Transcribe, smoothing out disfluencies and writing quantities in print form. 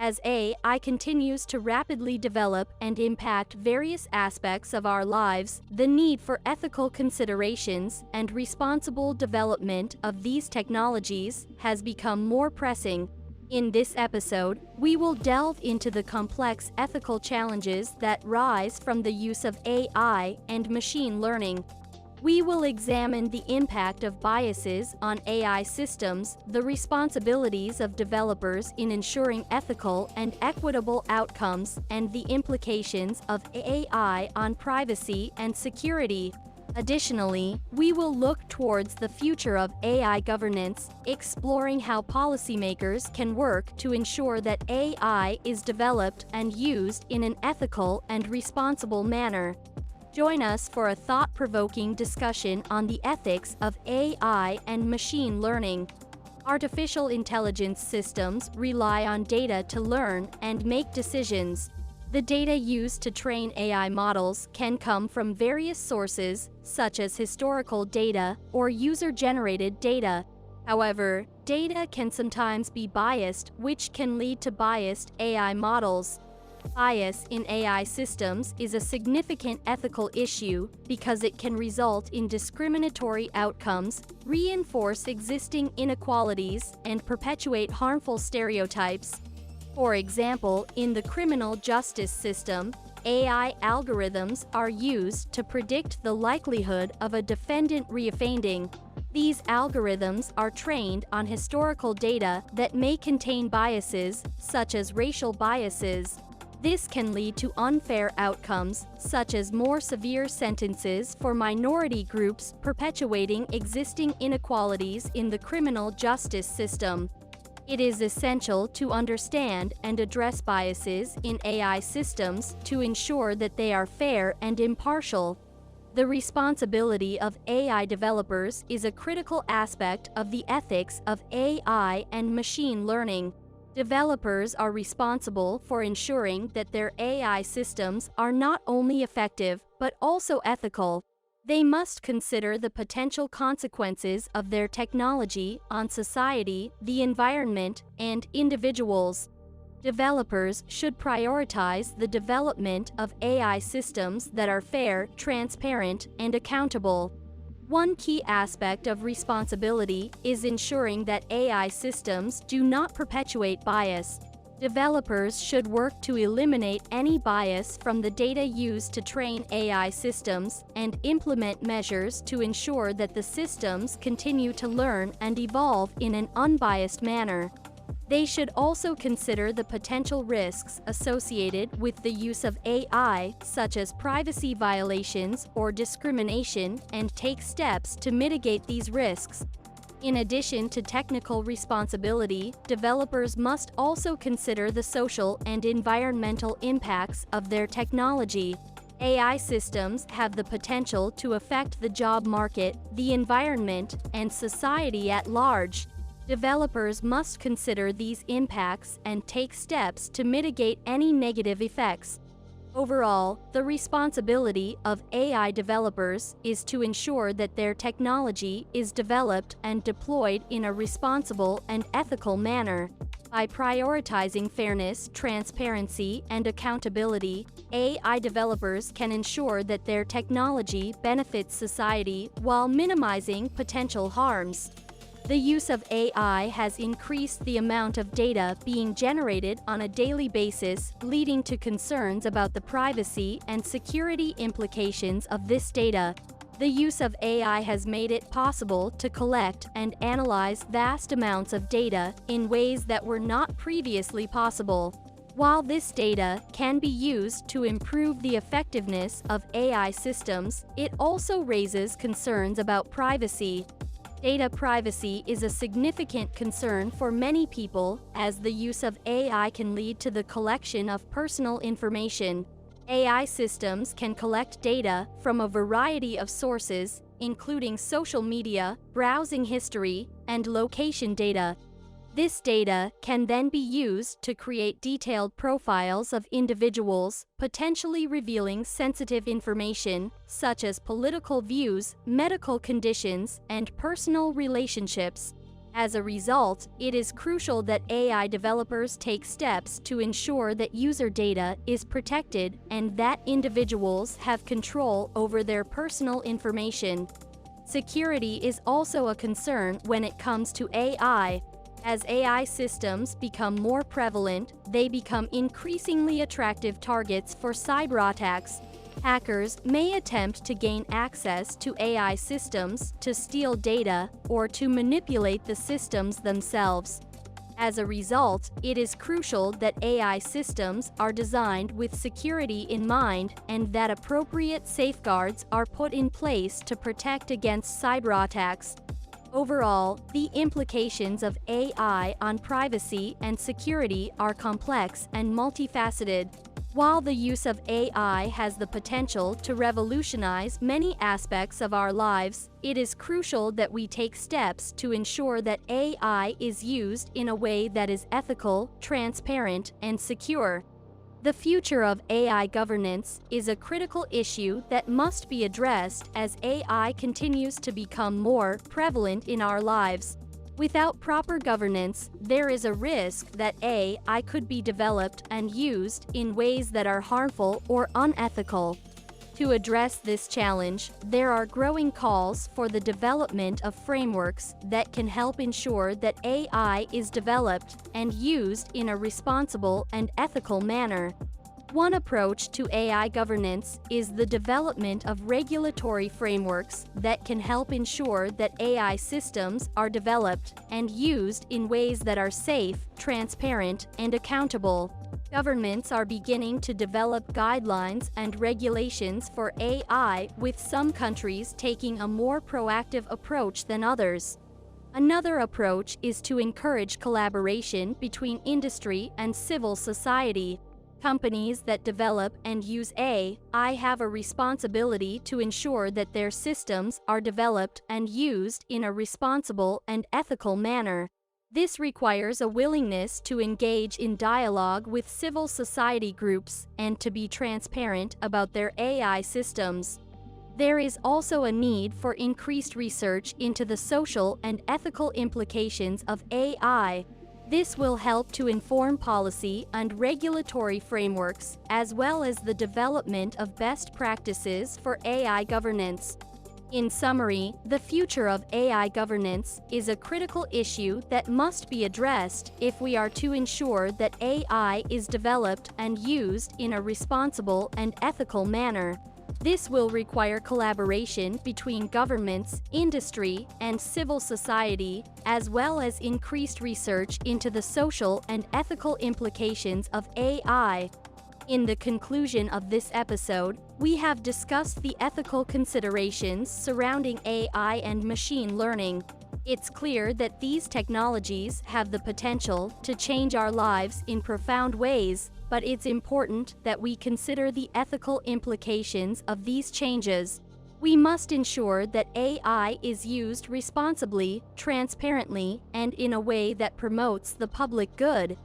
As AI continues to rapidly develop and impact various aspects of our lives, the need for ethical considerations and responsible development of these technologies has become more pressing. In this episode, we will delve into the complex ethical challenges that rise from the use of AI and machine learning. We will examine the impact of biases on AI systems, the responsibilities of developers in ensuring ethical and equitable outcomes, and the implications of AI on privacy and security. Additionally, we will look towards the future of AI governance, exploring how policymakers can work to ensure that AI is developed and used in an ethical and responsible manner. Join us for a thought-provoking discussion on the ethics of AI and machine learning. Artificial intelligence systems rely on data to learn and make decisions. The data used to train AI models can come from various sources, such as historical data or user-generated data. However, data can sometimes be biased, which can lead to biased AI models. Bias in AI systems is a significant ethical issue because it can result in discriminatory outcomes, reinforce existing inequalities, and perpetuate harmful stereotypes. For example, in the criminal justice system, AI algorithms are used to predict the likelihood of a defendant reoffending. These algorithms are trained on historical data that may contain biases, such as racial biases. This can lead to unfair outcomes, such as more severe sentences for minority groups, perpetuating existing inequalities in the criminal justice system. It is essential to understand and address biases in AI systems to ensure that they are fair and impartial. The responsibility of AI developers is a critical aspect of the ethics of AI and machine learning. Developers are responsible for ensuring that their AI systems are not only effective, but also ethical. They must consider the potential consequences of their technology on society, the environment, and individuals. Developers should prioritize the development of AI systems that are fair, transparent, and accountable. One key aspect of responsibility is ensuring that AI systems do not perpetuate bias. Developers should work to eliminate any bias from the data used to train AI systems and implement measures to ensure that the systems continue to learn and evolve in an unbiased manner. They should also consider the potential risks associated with the use of AI, such as privacy violations or discrimination, and take steps to mitigate these risks. In addition to technical responsibility, developers must also consider the social and environmental impacts of their technology. AI systems have the potential to affect the job market, the environment, and society at large. Developers must consider these impacts and take steps to mitigate any negative effects. Overall, the responsibility of AI developers is to ensure that their technology is developed and deployed in a responsible and ethical manner. By prioritizing fairness, transparency, and accountability, AI developers can ensure that their technology benefits society while minimizing potential harms. The use of AI has increased the amount of data being generated on a daily basis, leading to concerns about the privacy and security implications of this data. The use of AI has made it possible to collect and analyze vast amounts of data in ways that were not previously possible. While this data can be used to improve the effectiveness of AI systems, it also raises concerns about privacy. Data privacy is a significant concern for many people, as the use of AI can lead to the collection of personal information. AI systems can collect data from a variety of sources, including social media, browsing history, and location data. This data can then be used to create detailed profiles of individuals, potentially revealing sensitive information, such as political views, medical conditions, and personal relationships. As a result, it is crucial that AI developers take steps to ensure that user data is protected and that individuals have control over their personal information. Security is also a concern when it comes to AI. As AI systems become more prevalent, they become increasingly attractive targets for cyberattacks. Hackers may attempt to gain access to AI systems to steal data or to manipulate the systems themselves. As a result, it is crucial that AI systems are designed with security in mind and that appropriate safeguards are put in place to protect against cyberattacks. Overall, the implications of AI on privacy and security are complex and multifaceted. While the use of AI has the potential to revolutionize many aspects of our lives, it is crucial that we take steps to ensure that AI is used in a way that is ethical, transparent, and secure. The future of AI governance is a critical issue that must be addressed as AI continues to become more prevalent in our lives. Without proper governance, there is a risk that AI could be developed and used in ways that are harmful or unethical. To address this challenge, there are growing calls for the development of frameworks that can help ensure that AI is developed and used in a responsible and ethical manner. One approach to AI governance is the development of regulatory frameworks that can help ensure that AI systems are developed and used in ways that are safe, transparent, and accountable. Governments are beginning to develop guidelines and regulations for AI, with some countries taking a more proactive approach than others. Another approach is to encourage collaboration between industry and civil society. Companies that develop and use AI have a responsibility to ensure that their systems are developed and used in a responsible and ethical manner. This requires a willingness to engage in dialogue with civil society groups and to be transparent about their AI systems. There is also a need for increased research into the social and ethical implications of AI. This will help to inform policy and regulatory frameworks, as well as the development of best practices for AI governance. In summary, the future of AI governance is a critical issue that must be addressed if we are to ensure that AI is developed and used in a responsible and ethical manner. This will require collaboration between governments, industry, and civil society, as well as increased research into the social and ethical implications of AI. In the conclusion of this episode, we have discussed the ethical considerations surrounding AI and machine learning. It's clear that these technologies have the potential to change our lives in profound ways, but it's important that we consider the ethical implications of these changes. We must ensure that AI is used responsibly, transparently, and in a way that promotes the public good.